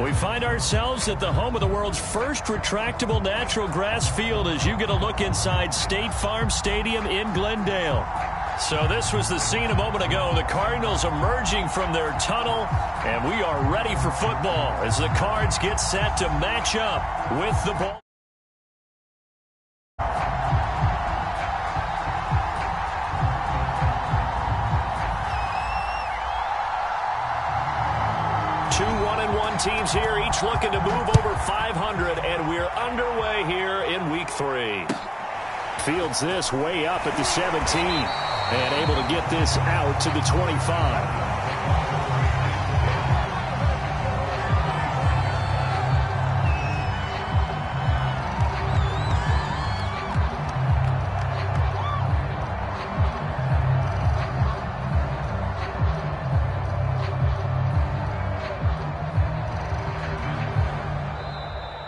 We find ourselves at the home of the world's first retractable natural grass field as you get a look inside State Farm Stadium in Glendale. So this was the scene a moment ago. The Cardinals emerging from their tunnel, and we are ready for football as the Cards get set to match up with the ball. Two 1-1 teams here, each looking to move over 500, and we're underway here in Week 3. Fields this way up at the 17, and able to get this out to the 25.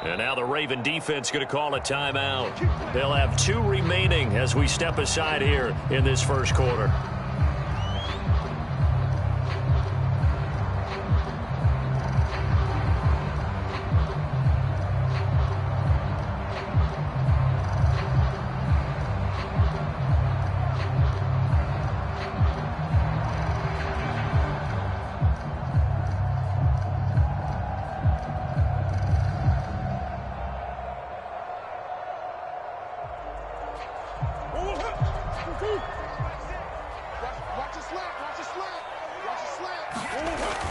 And now the Raven defense going to call a timeout. They'll have 2 remaining as we step aside here in this first quarter.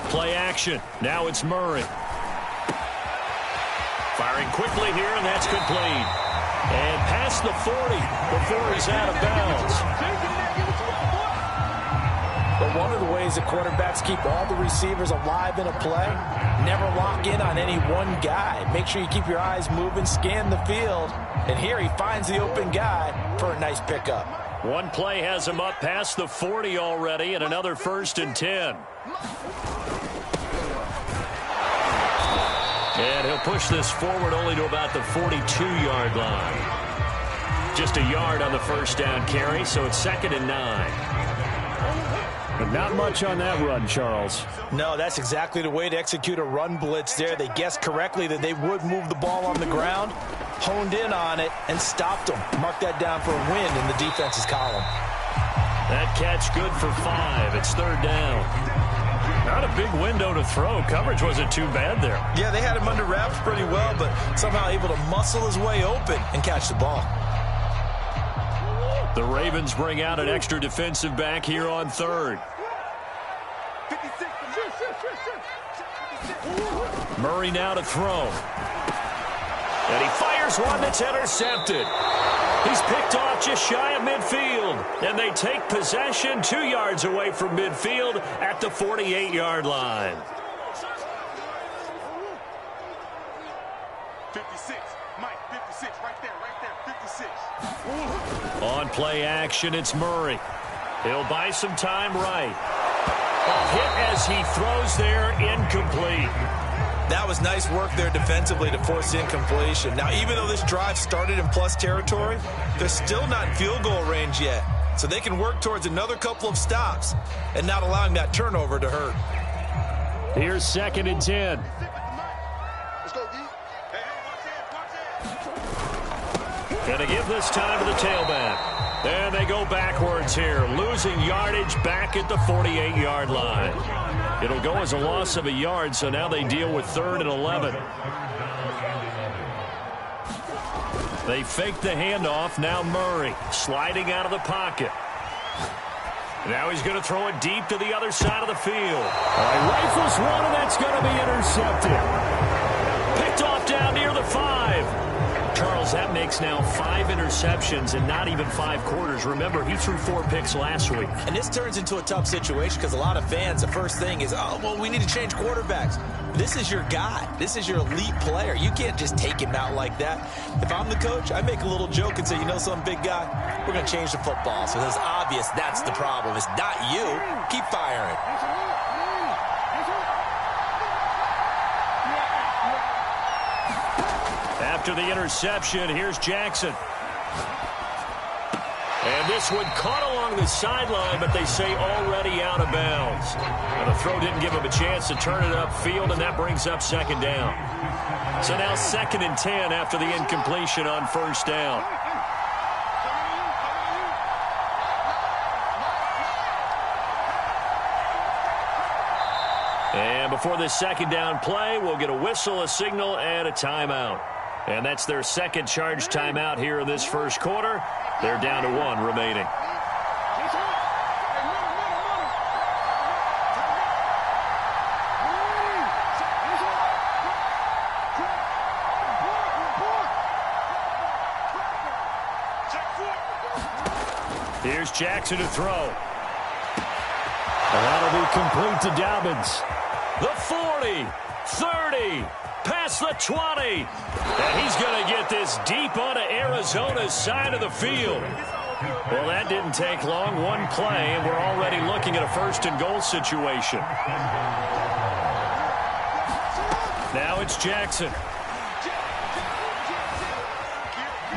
Play action. Now it's Murray. Firing quickly here, and that's complete. And past the 40 before he's out of bounds. But one of the ways that quarterbacks keep all the receivers alive in a play, never lock in on any one guy. Make sure you keep your eyes moving, scan the field. And here he finds the open guy for a nice pickup. One play has him up past the 40 already, and another 1st and 10. And he'll push this forward only to about the 42-yard line. Just a yard on the first down carry, so it's 2nd and 9. But not much on that run, Charles. No, that's exactly the way to execute a run blitz there. They guessed correctly that they would move the ball on the ground, honed in on it, and stopped them. Mark that down for a win in the defense's column. That catch good for 5. It's 3rd down. Not a big window to throw. Coverage wasn't too bad there. Yeah, they had him under wraps pretty well, but somehow able to muscle his way open and catch the ball. The Ravens bring out an extra defensive back here on 3rd. Murray now to throw. And he fires one that's intercepted. He's picked off just shy of midfield. And they take possession 2 yards away from midfield at the 48-yard line. 56. Mike, 56. Right there. 56. On play action, it's Murray. He'll buy some time right. A hit as he throws there, incomplete. That was nice work there defensively to force incompletion. Now, even though this drive started in plus territory, they're still not in field goal range yet. So they can work towards another couple of stops and not allowing that turnover to hurt. Here's 2nd and 10. Let's go, D. Going to give this time to the tailback. And they go backwards here, losing yardage back at the 48-yard line. It'll go as a loss of a yard, so now they deal with 3rd and 11. They fake the handoff. Now Murray sliding out of the pocket. Now he's going to throw it deep to the other side of the field. He rifles one, and that's going to be intercepted. Picked off down near the 5. Charles, that makes now 5 interceptions in not even 5 quarters. Remember, he threw 4 picks last week. And this turns into a tough situation because a lot of fans, the first thing is, oh, well, we need to change quarterbacks. This is your guy. This is your elite player. You can't just take him out like that. If I'm the coach, I make a little joke and say, you know something, big guy? We're going to change the football. So it's obvious that's the problem. It's not you. Keep firing. After the interception, here's Jackson. And this one caught along along the sideline, but they say already out of bounds. And the throw didn't give him a chance to turn it upfield, and that brings up second down. So now 2nd and 10 after the incompletion on first down. And before this second down play, we'll get a whistle, a signal, and a timeout. And that's their second charge timeout here in this first quarter. They're down to 1 remaining. Here's Jackson to throw. And that'll be complete to Dobbins. The 40, 30, past the 20. And he's going to get this deep onto Arizona's side of the field. Well, that didn't take long. One play, and we're already looking at a 1st and goal situation. Now it's Jackson.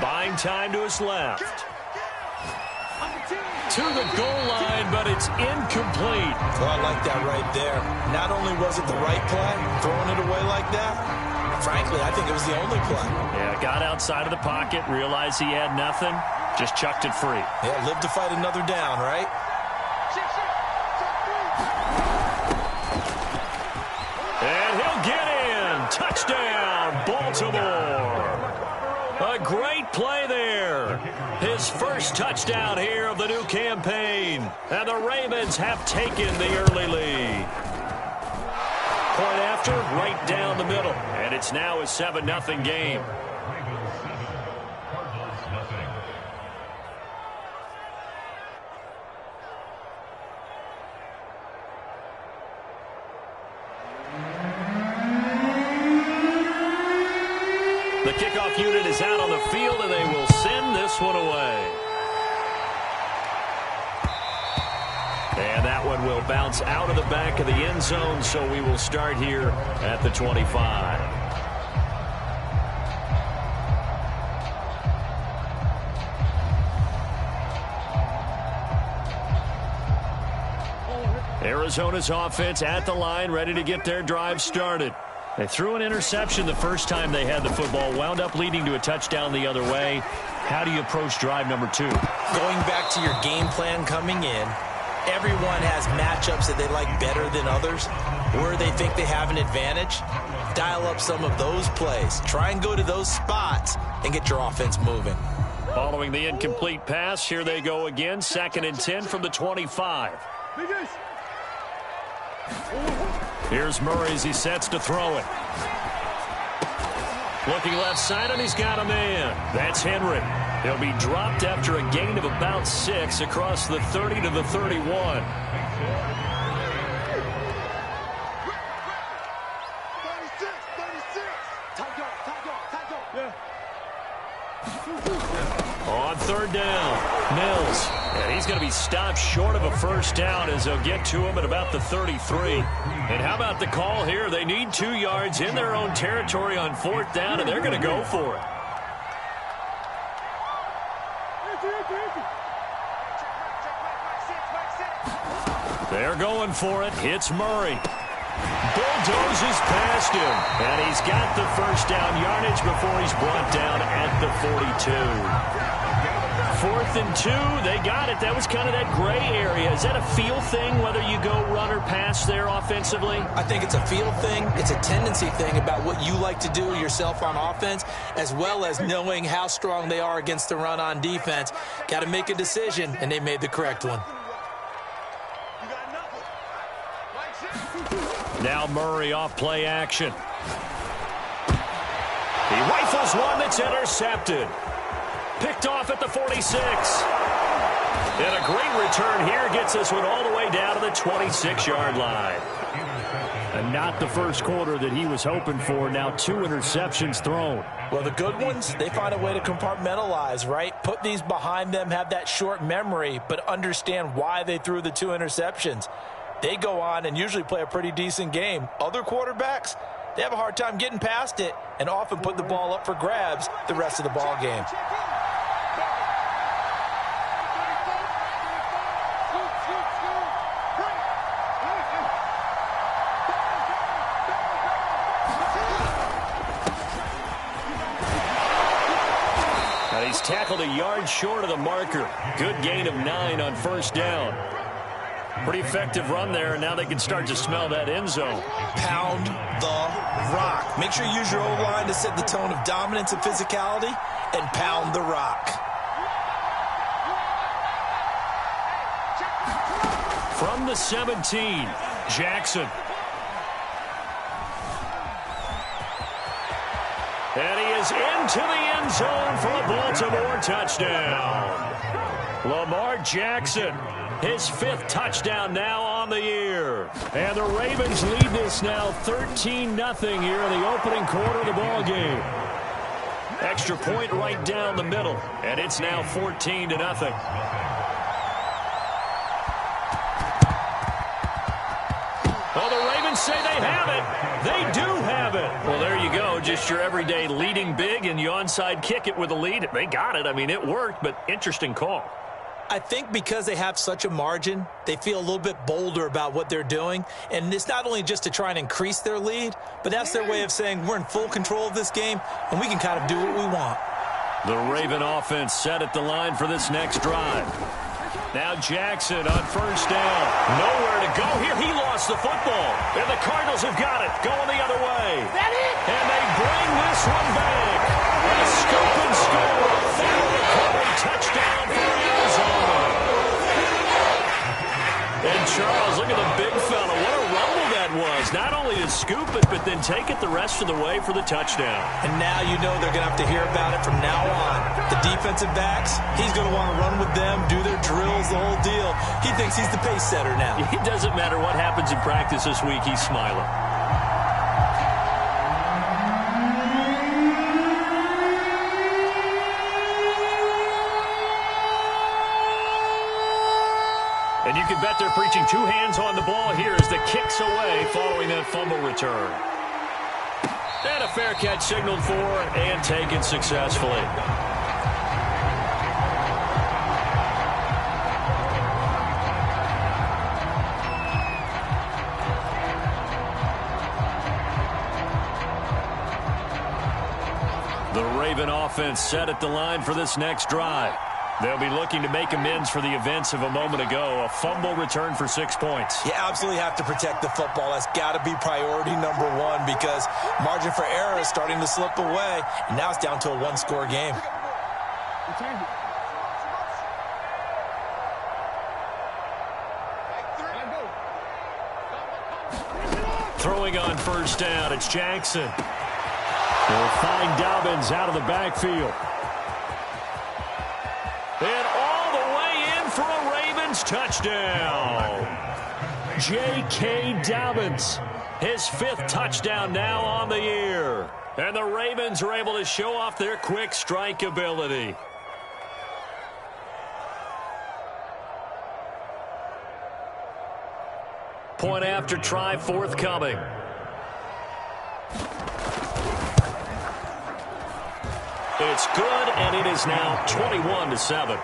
Buying time to his left. To the goal line, but it's incomplete. Well, I like that right there. Not only was it the right play, throwing it away like that, frankly, I think it was the only play. Yeah, got outside of the pocket, realized he had nothing, just chucked it free. Yeah, live to fight another down, right? And he'll get in. Touchdown, Baltimore. A great play there. His first touchdown here of the new campaign. And the Ravens have taken the early lead. Point after, right down the middle. And it's now a 7-0 game. The kickoff unit is out on the field, and they will send this one away. And that one will bounce out of the back of the end zone, so we will start here at the 25. Arizona's offense at the line, ready to get their drive started. They threw an interception the first time they had the football, wound up leading to a touchdown the other way. How do you approach drive number 2? Going back to your game plan coming in, everyone has matchups that they like better than others, where they think they have an advantage. Dial up some of those plays. Try and go to those spots and get your offense moving. Following the incomplete pass, here they go again. 2nd and 10 from the 25. Here's Murray as he sets to throw it. Looking left side, and he's got a man. That's Henry. He'll be dropped after a gain of about 6 across the 30 to the 31. 3rd down, Mills. And he's going to be stopped short of a first down as they'll get to him at about the 33. And how about the call here? They need 2 yards in their own territory on 4th down, and they're going to go for it. They're going for it. It's Murray. Bulldozes past him. And he's got the first down yardage before he's brought down at the 42. 4th and 2, they got it. That was kind of that gray area. Is that a feel thing, whether you go run or pass there offensively? I think it's a feel thing. It's a tendency thing about what you like to do yourself on offense, as well as knowing how strong they are against the run on defense. Got to make a decision, and they made the correct one. Now Murray off play action. He rifles one that's intercepted. Picked off at the 46. And a great return here gets this one all the way down to the 26-yard line. And not the first quarter that he was hoping for. Now 2 interceptions thrown. Well, the good ones, they find a way to compartmentalize, right? Put these behind them, have that short memory, but understand why they threw the 2 interceptions. They go on and usually play a pretty decent game. Other quarterbacks, they have a hard time getting past it and often put the ball up for grabs the rest of the ball game. he's tackled a yard short of the marker. Good gain of 9 on first down. Pretty effective run there, and now they can start to smell that end zone. Pound the rock. Make sure you use your O-line to set the tone of dominance and physicality, and pound the rock. From the 17, Jackson. And he is into the end zone for a Baltimore touchdown. Lamar Jackson, his 5th touchdown now on the year. And the Ravens lead this now 13-0 here in the opening quarter of the ball game. Extra point right down the middle, and it's now 14-0. Well, the Ravens say they have it. They do have it. Well, there you go. Just your everyday leading big, and you onside kick it with a lead. They got it. I mean, it worked, but interesting call. I think because they have such a margin, they feel a little bit bolder about what they're doing. And it's not only just to try and increase their lead, but that's their way of saying we're in full control of this game, and we can kind of do what we want. The Raven offense set at the line for this next drive. Now Jackson on first down. Nowhere to go here. He lost the football. And the Cardinals have got it. Going the other way. And they bring this one back. A scoop and score. Final recovery touchdown for Arizona. And Charles, look at the big fella. What a rumble that was. Not only to scoop it, but then take it the rest of the way for the touchdown. And now you know they're going to have to hear about it from now on. The defensive backs, he's going to want to run with them, do their drills, the whole deal. He thinks he's the pace setter now. It doesn't matter what happens in practice this week. He's smiling. And you can bet they're preaching 2 hands on the ball here as the kick's away following that fumble return. And a fair catch signaled for and taken successfully. The Raven offense set at the line for this next drive. They'll be looking to make amends for the events of a moment ago. A fumble return for 6 points. You absolutely have to protect the football. That's got to be priority number 1 because margin for error is starting to slip away. And now it's down to a 1-score game. Throwing on first down, it's Jackson. They'll find Dobbins out of the backfield. And all the way in for a Ravens touchdown. J.K. Dobbins, his 5th touchdown now on the year. And the Ravens are able to show off their quick strike ability. Point after try forthcoming. It's good, and it is now 21-7.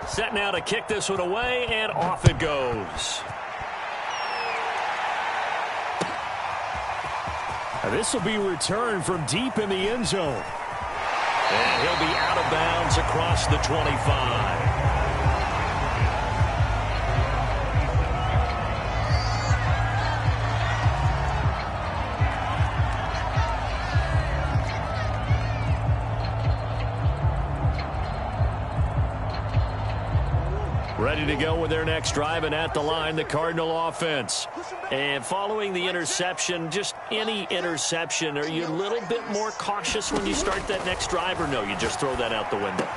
Set now to kick this one away, and off it goes. This will be returned from deep in the end zone. And he'll be out of bounds across the 25. Ready to go with their next drive, and at the line, the Cardinal offense. And following the interception, just any interception, are you a little bit more cautious when you start that next drive, or no, you just throw that out the window?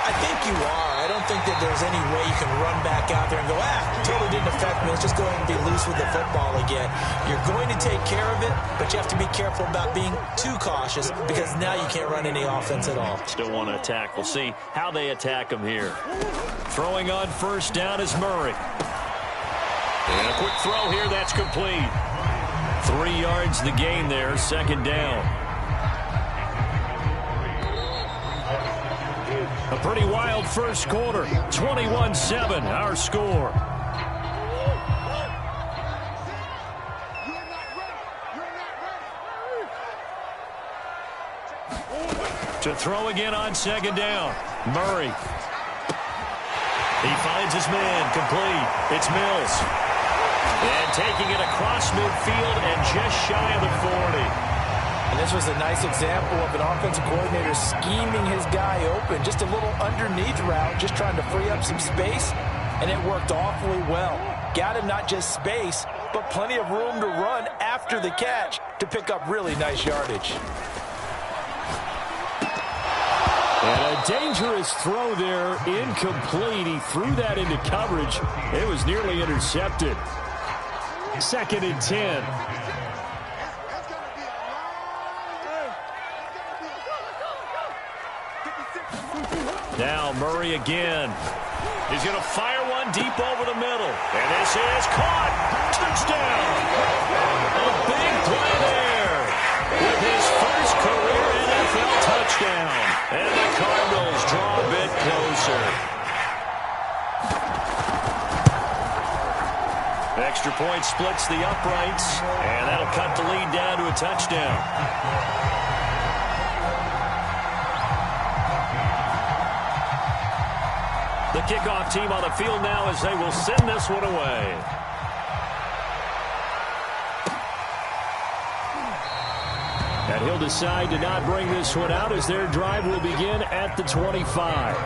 I think you are. I don't think that there's any way you can run back out there and go, totally didn't affect me. Let's just go ahead and be loose with the football again. You're going to take care of it, but you have to be careful about being too cautious because now you can't run any offense at all. Still want to attack. We'll see how they attack him here. Throwing on first down is Murray. And quick throw here. That's complete. 3 yards the gain there. Second down. A pretty wild first quarter. 21-7, our score. To throw again on second down. Murray. He finds his man. Complete. It's Mills. And taking it across midfield and just shy of the 40. And this was a nice example of an offensive coordinator scheming his guy open. Just a little underneath route, just trying to free up some space. And it worked awfully well. Got him not just space, but plenty of room to run after the catch to pick up really nice yardage. And a dangerous throw there, incomplete. He threw that into coverage. It was nearly intercepted. 2nd and 10. Now Murray again. He's going to fire one deep over the middle. And this is caught. Touchdown. A big play there with his first career NFL touchdown. And the Cardinals draw a bit closer. Extra point splits the uprights, and that'll cut the lead down to a touchdown. The kickoff team on the field now as they will send this one away. And he'll decide to not bring this one out as their drive will begin at the 25.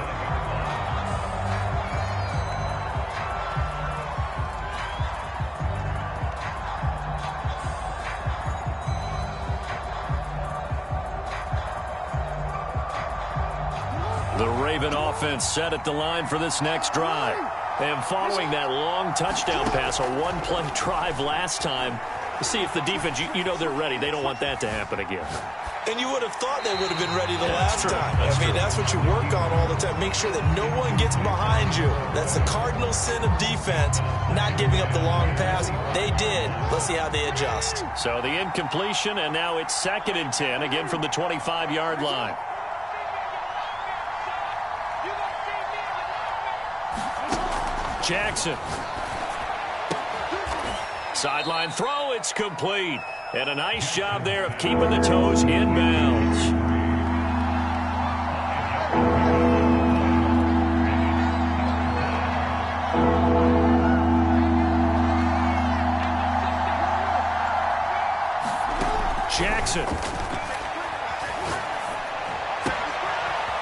The Raven offense set at the line for this next drive. And following that long touchdown pass, a one-play drive last time, see if the defense, you know they're ready. They don't want that to happen again. And you would have thought they would have been ready the last time. That's what you work on all the time. Make sure that no one gets behind you. That's the cardinal sin of defense, not giving up the long pass. They did. Let's see how they adjust. So the incompletion, and now it's 2nd and 10, again from the 25-yard line. Jackson. Sideline throw, it's complete. And a nice job there of keeping the toes in bounds. Jackson.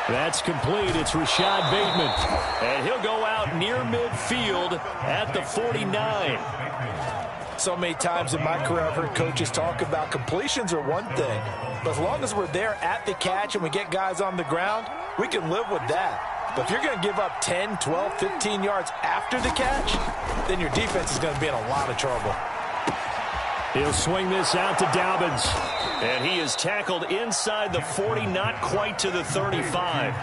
That's complete. It's Rashad Bateman. And he'll go out near midfield at the 49. So many times in my career I've heard coaches talk about completions are one thing, but as long as we're there at the catch and we get guys on the ground, we can live with that. But if you're going to give up 10, 12, 15 yards after the catch, then your defense is going to be in a lot of trouble. He'll swing this out to Dobbins. And he is tackled inside the 40, not quite to the 35.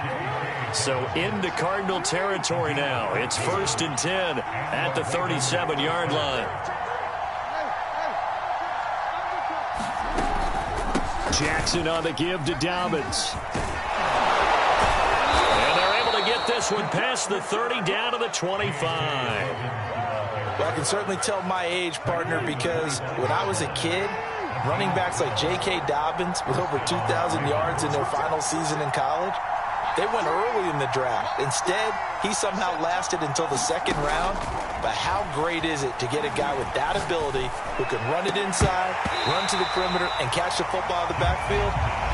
So into Cardinal territory now. It's 1st and 10 at the 37-yard line. Jackson on the give to Dobbins. And they're able to get this one past the 30 down to the 25. Well, I can certainly tell my age, partner, because when I was a kid, running backs like J.K. Dobbins with over 2,000 yards in their final season in college, they went early in the draft. Instead, he somehow lasted until the 2nd round. But how great is it to get a guy with that ability who can run it inside, run to the perimeter, and catch the football out of the backfield?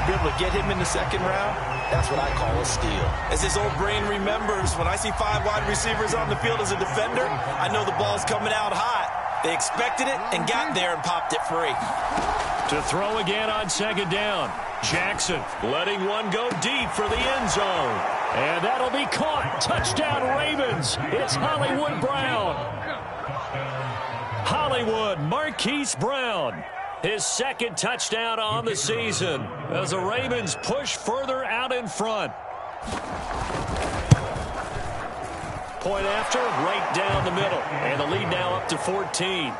Be able to get him in the 2nd round, that's what I call a steal. As his old brain remembers, when I see 5 wide receivers on the field as a defender, I know the ball's coming out hot. They expected it and got there and popped it free. To throw again on 2nd down. Jackson letting one go deep for the end zone. And that'll be caught. Touchdown Ravens. It's Hollywood Brown. Hollywood Marquise Brown. His 2nd touchdown on the season as the Ravens push further out in front. Point after, right down the middle. And the lead now up to 14.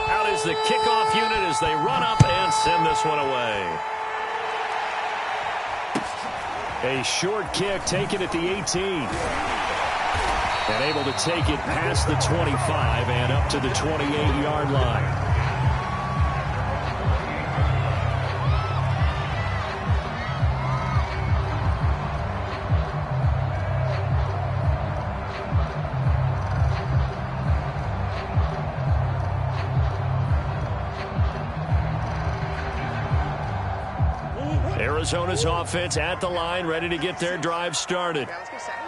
Out is the kickoff unit as they run up and send this one away. A short kick taken at the 18. And able to take it past the 25 and up to the 28-yard line. Arizona's offense at the line, ready to get their drive started.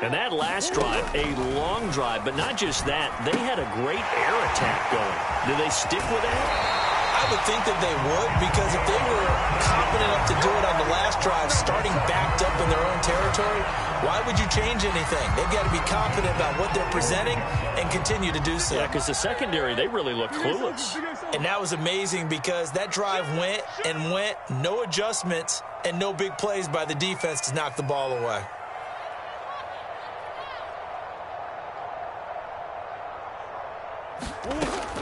And that last drive, a long drive, but not just that. They had a great air attack going. Do they stick with that? I would think that they would, because if they were confident enough to do it on the last drive, starting backed up in their own territory, why would you change anything? They've got to be confident about what they're presenting and continue to do so. Yeah, because the secondary, they really looked clueless. And that was amazing because that drive went and went, no adjustments, and no big plays by the defense to knock the ball away.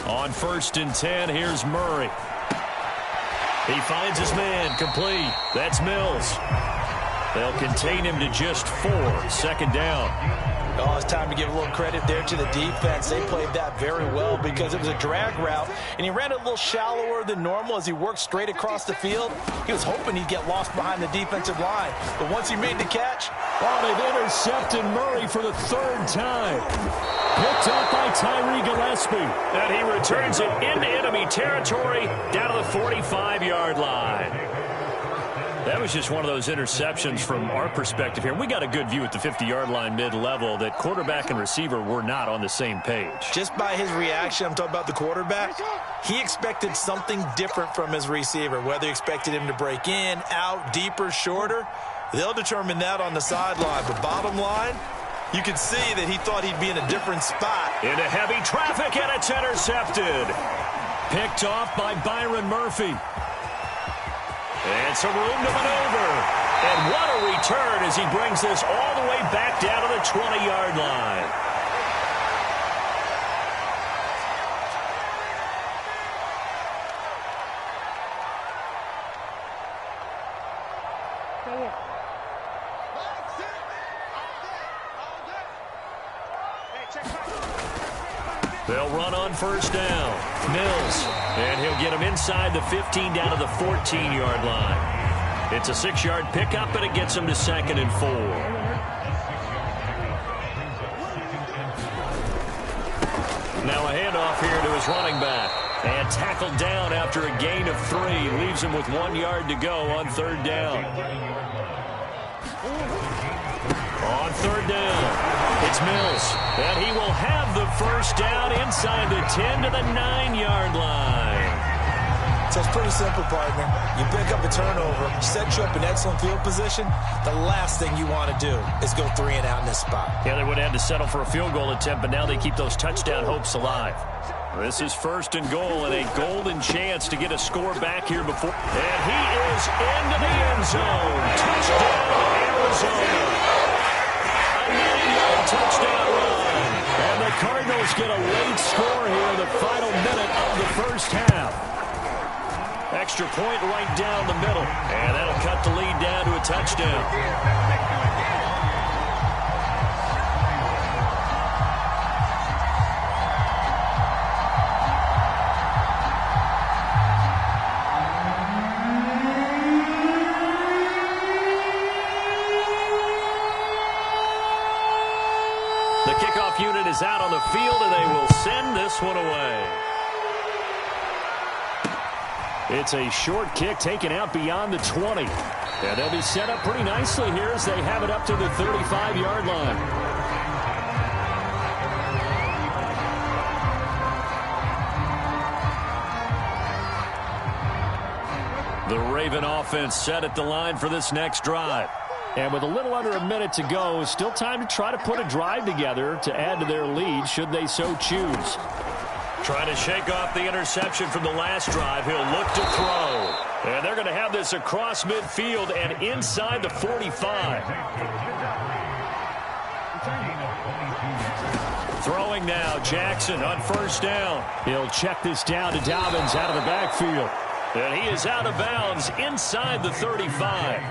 On 1st and 10, here's Murray. He finds his man, complete. That's Mills. They'll contain him to just 4, 2nd down. Oh, it's time to give a little credit there to the defense. They played that very well because it was a drag route, and he ran it a little shallower than normal as he worked straight across the field. He was hoping he'd get lost behind the defensive line, but once he made the catch... Oh, they've intercepted Murray for the 3rd time. Picked up by Tyree Gillespie. And he returns it into enemy territory down to the 45-yard line. That was just one of those interceptions from our perspective here. We got a good view at the 50-yard line mid-level that quarterback and receiver were not on the same page. Just by his reaction, I'm talking about the quarterback, he expected something different from his receiver, whether he expected him to break in, out, deeper, shorter. They'll determine that on the sideline. But bottom line, you can see that he thought he'd be in a different spot. Into heavy traffic, and it's intercepted. Picked off by Byron Murphy. And some room to maneuver. And what a return as he brings this all the way back down to the 20-yard line. They'll run on 1st down. Mills. And he'll get him inside the 15 down to the 14-yard line. It's a 6-yard pickup, and it gets him to 2nd and 4. Now a handoff here to his running back. And tackled down after a gain of 3. Leaves him with 1 yard to go on 3rd down. On 3rd down. It's Mills, and he will have the 1st down inside the 10 to the 9-yard line. So it's pretty simple, partner. You pick up a turnover, set you up in excellent field position. The last thing you want to do is go 3 and out in this spot. Yeah, they would have had to settle for a field goal attempt, but now they keep those touchdown hopes alive. This is 1st and goal, and a golden chance to get a score back here before. And he is into the end zone. Touchdown, Arizona. Touchdown run. And the Cardinals get a late score here in the final minute of the 1st half. Extra point right down the middle. And that'll cut the lead down to a touchdown. Unit is out on the field, and they will send this one away. It's a short kick taken out beyond the 20. And they'll be set up pretty nicely here as they have it up to the 35-yard line. The Raven offense set at the line for this next drive. And with a little under a minute to go, still time to try to put a drive together to add to their lead should they so choose. Trying to shake off the interception from the last drive. He'll look to throw. And they're going to have this across midfield and inside the 45. Throwing now, Jackson on first down. He'll check this down to Dobbins out of the backfield. And he is out of bounds inside the 35.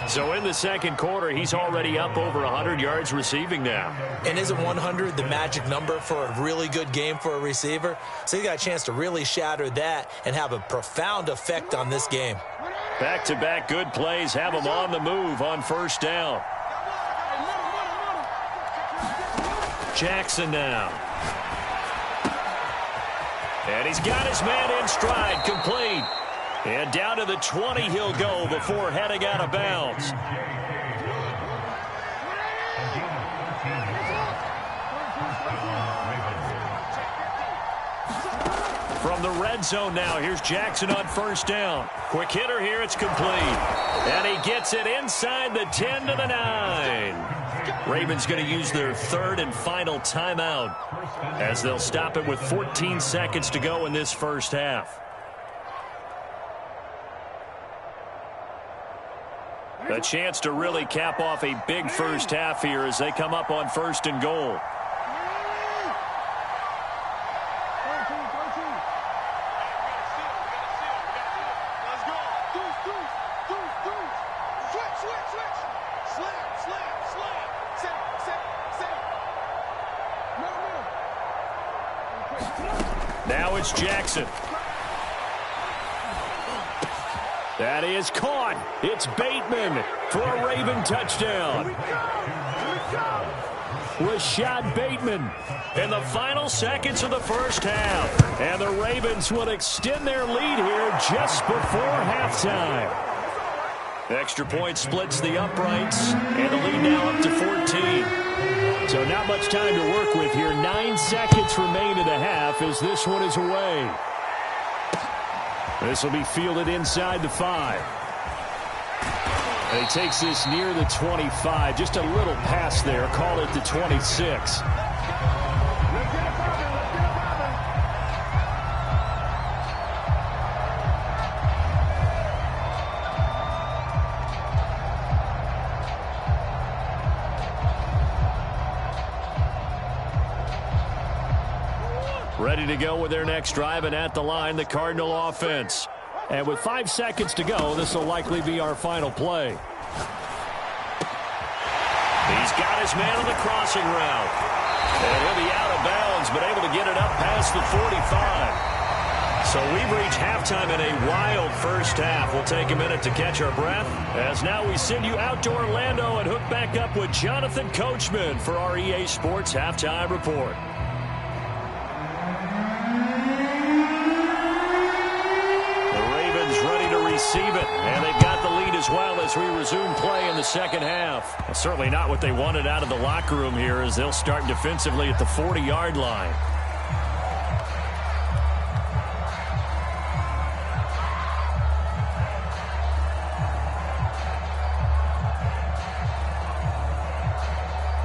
So in the second quarter, he's already up over 100 yards receiving now. And isn't 100 the magic number for a really good game for a receiver? So he got a chance to really shatter that and have a profound effect on this game. Back-to-back good plays have him on the move on first down. Jackson now. And he's got his man in stride, complete. And down to the 20 he'll go before heading out of bounds. From the red zone now, here's Jackson on first down. Quick hitter here, it's complete. And he gets it inside the 10 to the 9. Ravens going to use their third and final timeout as they'll stop it with 14 seconds to go in this first half. A chance to really cap off a big first half here as they come up on first and goal. Now it's Jackson. That is caught. It's Bateman for a Raven touchdown. Rashad Bateman in the final seconds of the first half. And the Ravens will extend their lead here just before halftime. Extra point splits the uprights, and the lead now up to 14. So not much time to work with here. 9 seconds remain in the half as this one is away. This will be fielded inside the 5. And he takes this near the 25. Just a little pass there. Call it the 26. Ready to go with their next drive, and at the line, the Cardinal offense. And with 5 seconds to go, this will likely be our final play. He's got his man on the crossing route. And he'll be out of bounds, but able to get it up past the 45. So we've reached halftime in a wild first half. We'll take a minute to catch our breath, as now we send you out to Orlando and hook back up with Jonathan Coachman for our EA Sports Halftime Report. Receive it, and they've got the lead as well as we resume play in the second half. Well, certainly not what they wanted out of the locker room here, as they'll start defensively at the 40-yard line.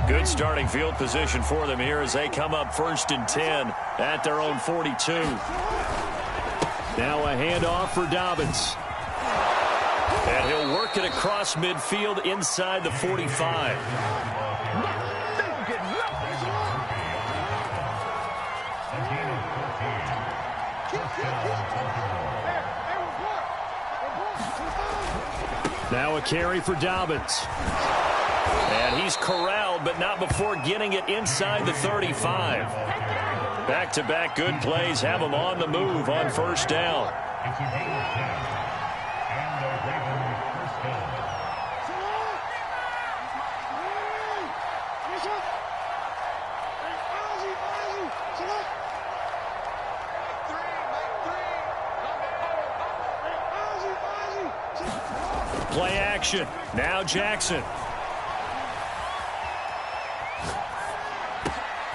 Good starting field position for them here as they come up 1st and 10 at their own 42. Now a handoff for Dobbins. And he'll work it across midfield inside the 45. Now a carry for Dobbins. And he's corralled, but not before getting it inside the 35. Back-to-back good plays have him on the move on first down. Play action. Now Jackson.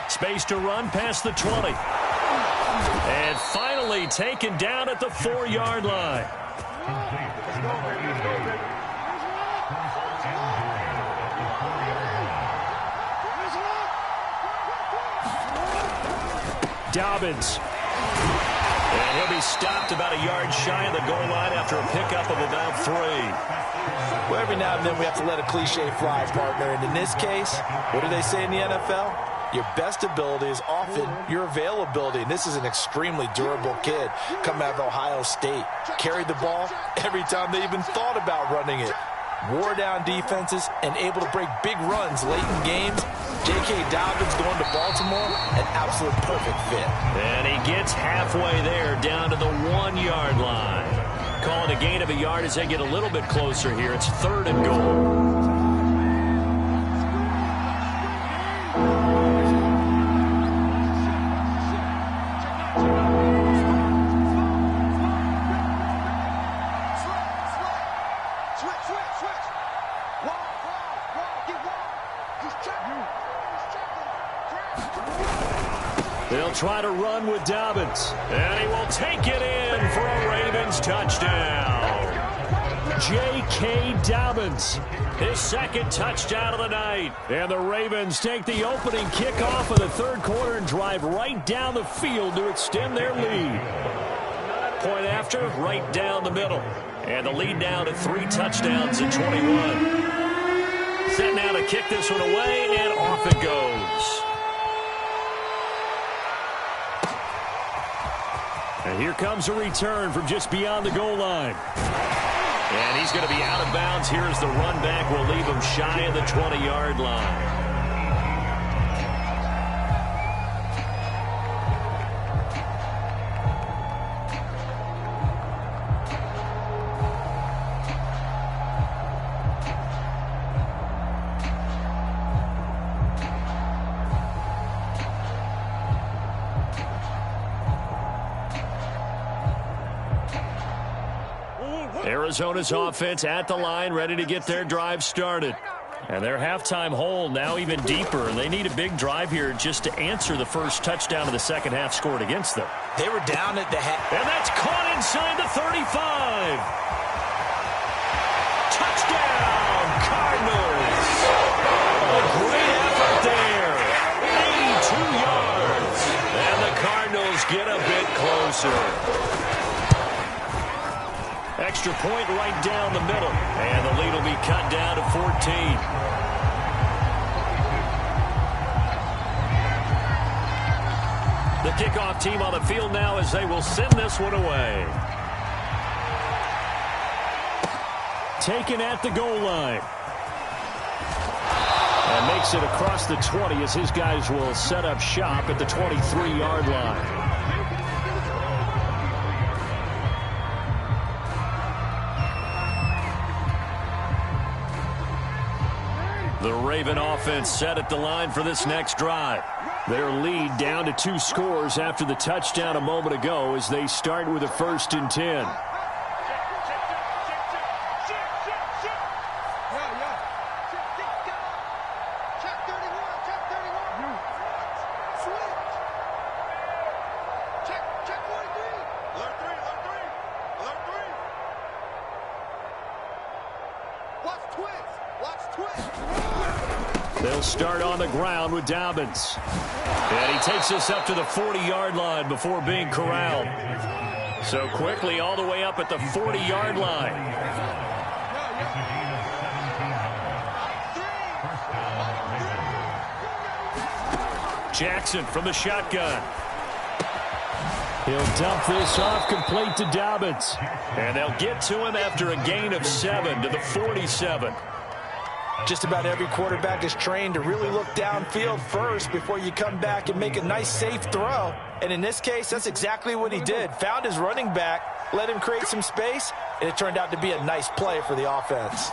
Space to run past the 20. And finally taken down at the 4-yard line. Dobbins. And he'll be stopped about a yard shy of the goal line after a pickup of about 3. Well, every now and then we have to let a cliche fly, partner. And in this case, what do they say in the NFL? Your best ability is often your availability. And this is an extremely durable kid coming out of Ohio State. Carried the ball every time they even thought about running it. Wore down defenses and able to break big runs late in games. J.K. Dobbins going to Baltimore, an absolute perfect fit. And he gets halfway there, down to the 1-yard line. Calling a gain of a yard as they get a little bit closer here. It's 3rd and goal. They'll try to run with Dobbins. And he will take it in for a Ravens touchdown. J.K. Dobbins, his 2nd touchdown of the night. And the Ravens take the opening kickoff of the 3rd quarter and drive right down the field to extend their lead. Point after, right down the middle. And the lead now to 3 touchdowns at 21. Set now to kick this one away, and off it goes. And here comes a return from just beyond the goal line. And he's going to be out of bounds here as the run back will leave him shy of the 20-yard line. Arizona's offense at the line, ready to get their drive started. And their halftime hole now even deeper. They need a big drive here just to answer the first touchdown of the second half scored against them. They were down at the half. And that's caught inside the 35. Touchdown, Cardinals. A great effort there. 82 yards. And the Cardinals get a bit closer. Extra point right down the middle. And the lead will be cut down to 14. The kickoff team on the field now as they will send this one away. Taken at the goal line. And makes it across the 20 as his guys will set up shop at the 23-yard line. The Raven offense set at the line for this next drive. Their lead down to 2 scores after the touchdown a moment ago as they start with a 1st and 10. They'll start on the ground with Dobbins. And he takes us up to the 40-yard line before being corralled. So quickly all the way up at the 40-yard line. Jackson from the shotgun. He'll dump this off complete to Dobbins. And they'll get to him after a gain of 7 to the 47. Just about every quarterback is trained to really look downfield first before you come back and make a nice, safe throw. And in this case, that's exactly what he did. Found his running back, let him create some space, and it turned out to be a nice play for the offense.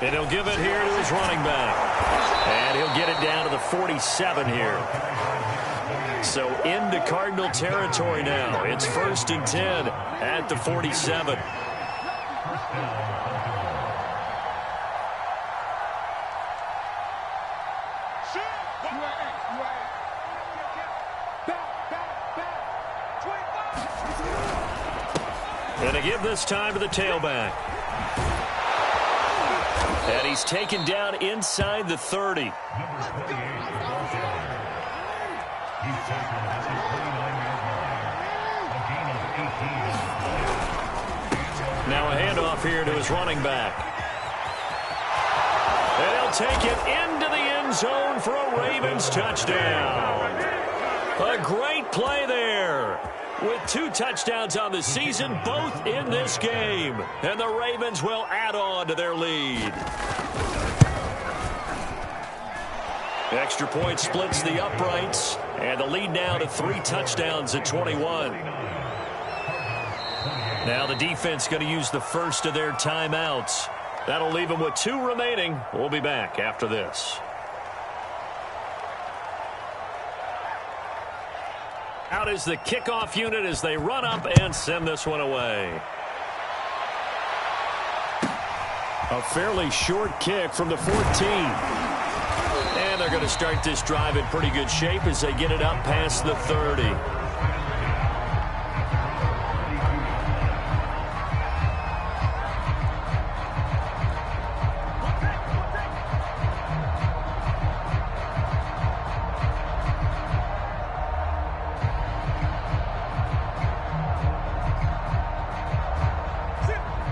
And he'll give it here to his running back. And he'll get it down to the 47 here. So into Cardinal territory now. It's 1st and 10 at the 47. And a give this time to the tailback. And he's taken down inside the 30. Now a handoff here to his running back. And he'll take it into the end zone for a Ravens touchdown. A great play there. With 2 touchdowns on the season, both in this game. And the Ravens will add on to their lead. Extra point splits the uprights. And the lead now to 3 touchdowns at 21. Now the defense going to use the first of their timeouts. That'll leave them with 2 remaining. We'll be back after this. Out is the kickoff unit as they run up and send this one away. A fairly short kick from the 14. And they're going to start this drive in pretty good shape as they get it up past the 30.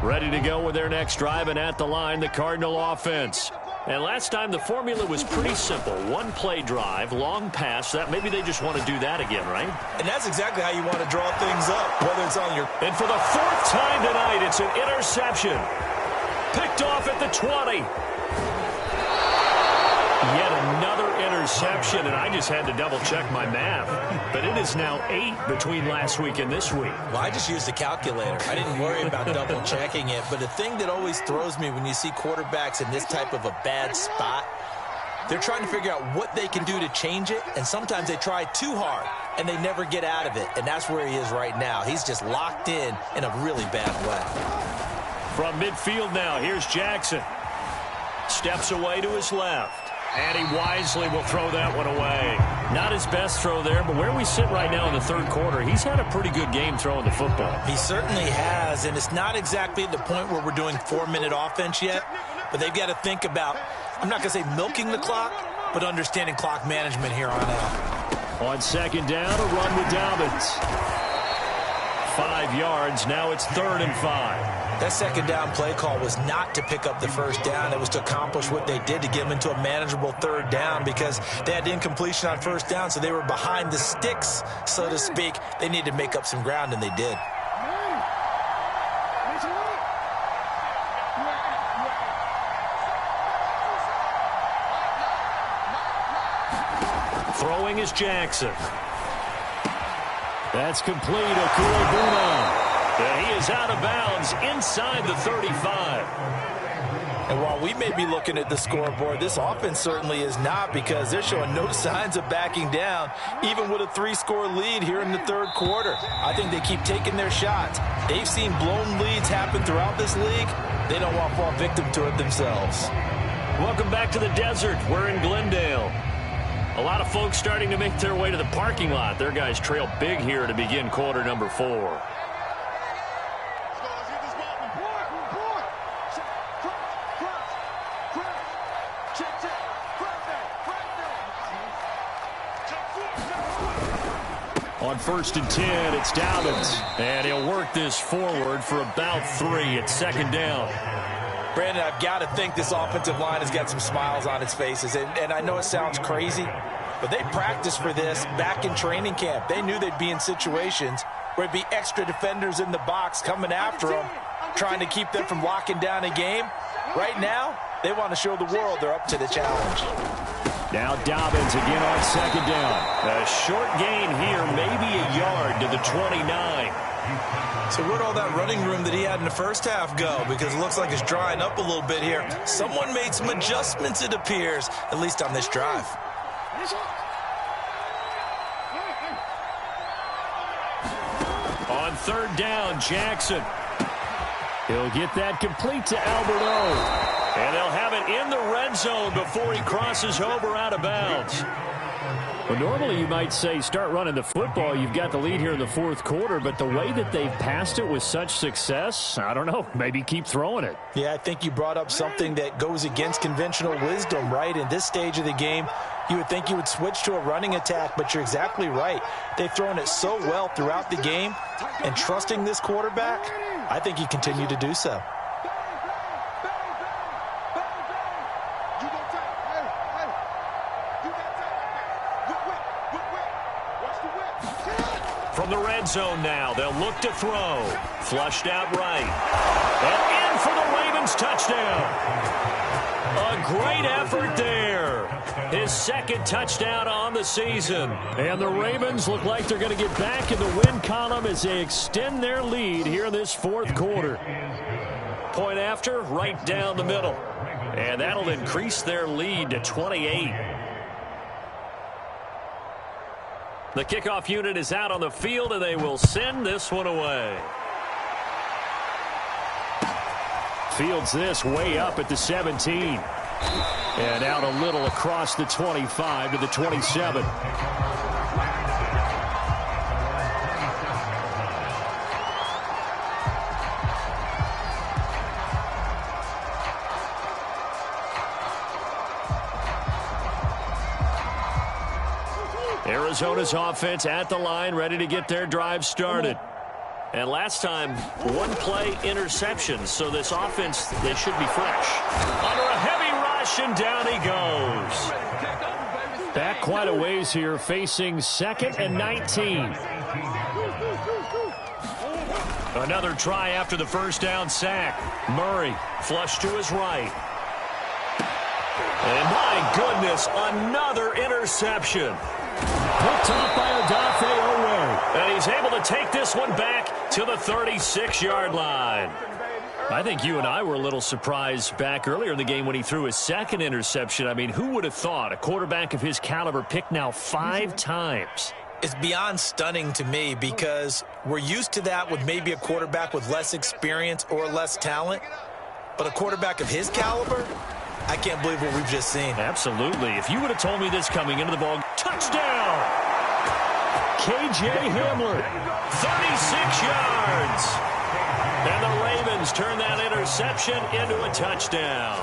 Ready to go with their next drive, and at the line, the Cardinal offense. And last time, the formula was pretty simple. 1 play drive, long pass. That maybe they just want to do that again, right? And that's exactly how you want to draw things up, whether it's on your... And for the 4th time tonight, it's an interception. Picked off at the 20. Yet another interception, and I just had to double-check my math. But it is now 8 between last week and this week. Well, I just used a calculator. I didn't worry about double-checking it. But the thing that always throws me when you see quarterbacks in this type of a bad spot, they're trying to figure out what they can do to change it, and sometimes they try too hard, and they never get out of it. And that's where he is right now. He's just locked in a really bad way. From midfield now, here's Jackson. Steps away to his left. And he wisely will throw that one away. Not his best throw there, but where we sit right now in the 3rd quarter, he's had a pretty good game throwing the football. He certainly has, and it's not exactly at the point where we're doing 4-minute offense yet, but they've got to think about, I'm not going to say milking the clock, but understanding clock management here on out. On 2nd down, a run with Dobbins. 5 yards, now it's 3rd and 5. That 2nd down play call was not to pick up the 1st down. It was to accomplish what they did to get them into a manageable 3rd down because they had incompletion on 1st down, so they were behind the sticks, so to speak. They needed to make up some ground, and they did. Throwing is Jackson. That's complete. Okurobuna. He is out of bounds inside the 35. And while we may be looking at the scoreboard, this offense certainly is not because they're showing no signs of backing down, even with a 3-score lead here in the 3rd quarter. I think they keep taking their shots. They've seen blown leads happen throughout this league. They don't want to fall victim to it themselves. Welcome back to the desert. We're in Glendale. A lot of folks starting to make their way to the parking lot. Their guys trail big here to begin quarter number 4. On 1st and 10, it's Dobbins. And he'll work this forward for about 3 at 2nd down. Brandon, I've got to think this offensive line has got some smiles on its faces. And I know it sounds crazy, but they practiced for this back in training camp. They knew they'd be in situations where it'd be extra defenders in the box coming after them, trying to keep them from locking down a game. Right now, they want to show the world they're up to the challenge. Now Dobbins again on 2nd down. A short gain here, maybe a yard to the 29. So where'd all that running room that he had in the 1st half go? Because it looks like it's drying up a little bit here. Someone made some adjustments, it appears, at least on this drive. On 3rd down, Jackson. He'll get that complete to Alberto. And they'll have it in the red zone before he crosses over out of bounds. Well, normally you might say start running the football. You've got the lead here in the fourth quarter, but the way that they've passed it with such success, I don't know, maybe keep throwing it. Yeah, I think you brought up something that goes against conventional wisdom, right? In this stage of the game, you would think you would switch to a running attack, but you're exactly right. They've thrown it so well throughout the game, and trusting this quarterback, I think you continue to do so. From the red zone now, they'll look to throw. Flushed out right. And in for the Ravens touchdown. A great effort there. His second touchdown on the season. And the Ravens look like they're going to get back in the win column as they extend their lead here in this fourth quarter. Point after, right down the middle. And that'll increase their lead to 28. The kickoff unit is out on the field, and they will send this one away. Fields this way up at the 17. And out a little across the 25 to the 27. Arizona's offense at the line, ready to get their drive started. And last time, one play interception, so this offense, they should be fresh. Under a heavy rush, and down he goes. Back quite a ways here, facing 2nd and 19. Another try after the first down sack. Murray flush to his right. And my goodness, another interception. Picked off by Odafe Oweh. And he's able to take this one back to the 36-yard line. I think you and I were a little surprised back earlier in the game when he threw his second interception. I mean, who would have thought a quarterback of his caliber picked now 5 times? It's beyond stunning to me because we're used to that with maybe a quarterback with less experience or less talent. But a quarterback of his caliber, I can't believe what we've just seen. Absolutely. If you would have told me this coming into the ball, touchdown! K.J. Hamler, 36 yards. And the Ravens turn that interception into a touchdown.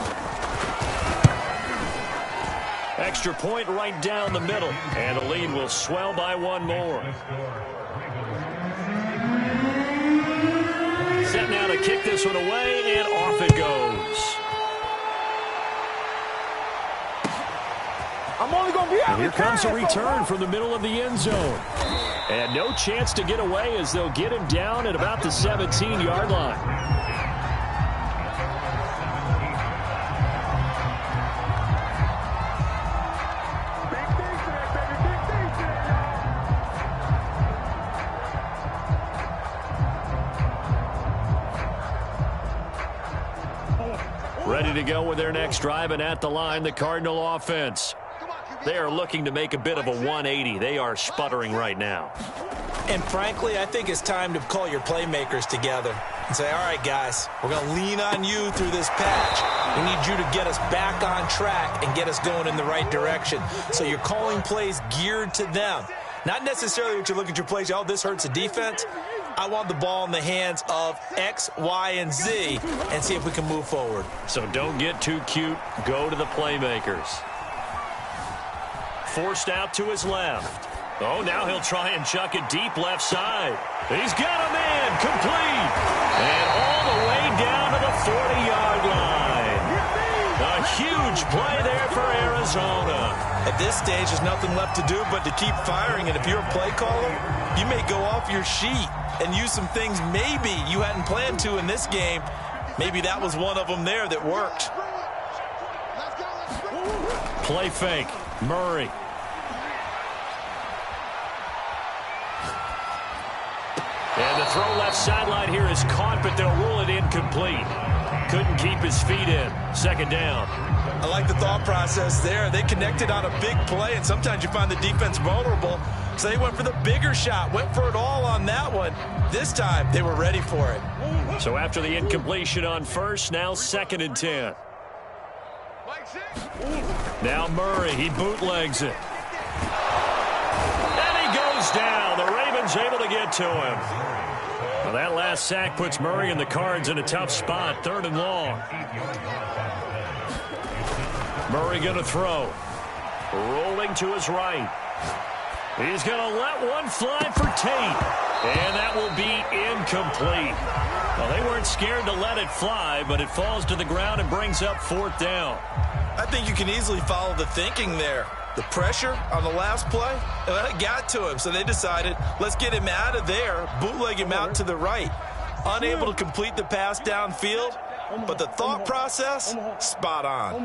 Extra point right down the middle. And the lead will swell by one more. Set now to kick this one away, and off it goes. And here comes a return from the middle of the end zone. And no chance to get away as they'll get him down at about the 17-yard line. Ready to go with their next drive, and at the line, the Cardinal offense. They are looking to make a bit of a 180. They are sputtering right now. And frankly, I think it's time to call your playmakers together and say, all right, guys, we're going to lean on you through this patch. We need you to get us back on track and get us going in the right direction. So you're calling plays geared to them. Not necessarily what you look at your plays, oh, this hurts the defense. I want the ball in the hands of X, Y, and Z and see if we can move forward. So don't get too cute. Go to the playmakers. Forced out to his left. Oh, now he'll try and chuck it deep left side. He's got a man complete. And all the way down to the 40-yard line. A huge play there for Arizona. At this stage, there's nothing left to do but to keep firing. And if you're a play caller, you may go off your sheet and use some things maybe you hadn't planned to in this game. Maybe that was one of them there that worked. Play fake. Murray. And the throw left sideline here is caught, but they'll rule it incomplete. Couldn't keep his feet in. Second down. I like the thought process there. They connected on a big play, and sometimes you find the defense vulnerable. So they went for the bigger shot, went for it all on that one. This time, they were ready for it. So after the incompletion on first, now 2nd and 10. Now Murray, he bootlegs it. Cards able to get to him. Well, that last sack puts Murray and the Cards in a tough spot, 3rd and long. Murray going to throw. Rolling to his right. He's going to let one fly for Tate. And that will be incomplete. Well, they weren't scared to let it fly, but it falls to the ground and brings up 4th down. I think you can easily follow the thinking there. The pressure on the last play, it got to him. So they decided, let's get him out of there, bootleg him out to the right. Unable to complete the pass downfield, but the thought process, spot on.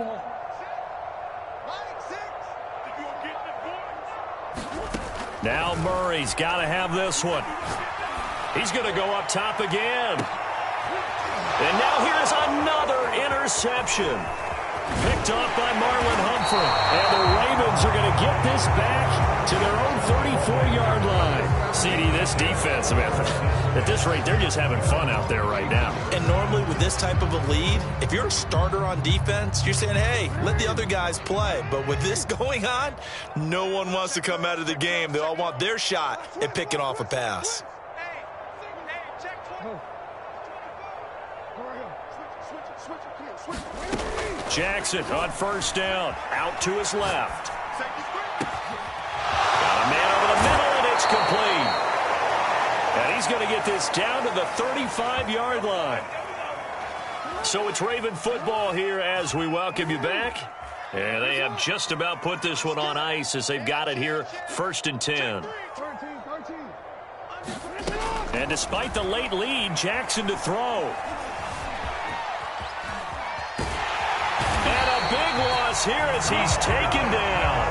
Now Murray's got to have this one. He's going to go up top again. And now here's another interception. Picked off by Marlon Humphrey. And the Ravens are going to get this back to their own 34-yard line. CD, this defense, man, at this rate, they're just having fun out there right now. And normally with this type of a lead, if you're a starter on defense, you're saying, hey, let the other guys play. But with this going on, no one wants to come out of the game. They all want their shot at picking off a pass. Jackson on 1st down. Out to his left. Got a man over the middle, and it's complete. And he's going to get this down to the 35-yard line. So it's Raven football here as we welcome you back. And they have just about put this one on ice as they've got it here, 1st and 10. And despite the late lead, Jackson to throw. Big loss here as he's taken down.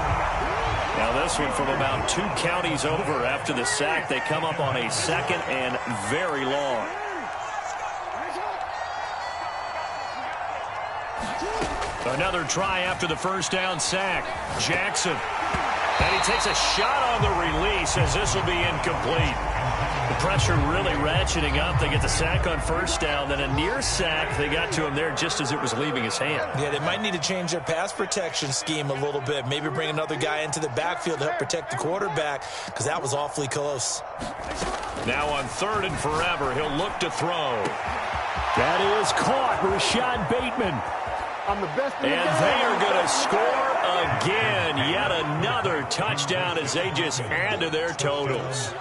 Now this one from about 2 counties over after the sack. They come up on a 2nd and very long. Another try after the 1st down sack. Jackson. And he takes a shot on the release as this will be incomplete. The pressure really ratcheting up. They get the sack on 1st down, then a near sack. They got to him there just as it was leaving his hand. Yeah, they might need to change their pass protection scheme a little bit. Maybe bring another guy into the backfield to help protect the quarterback, because that was awfully close. Now on 3rd and forever, he'll look to throw. That is caught. Rashad Bateman. I'm the best in the And game. they are going to score again. Yet another touchdown as they just add to their totals.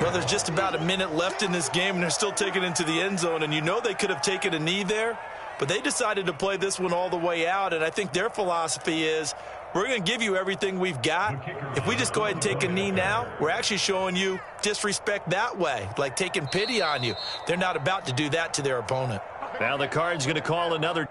Well, there's just about a minute left in this game, and they're still taking it into the end zone. And you know they could have taken a knee there, but they decided to play this one all the way out. And I think their philosophy is, we're going to give you everything we've got. If we just go ahead and take a knee now, we're actually showing you disrespect that way, like taking pity on you. They're not about to do that to their opponent. Now the Cards going to call another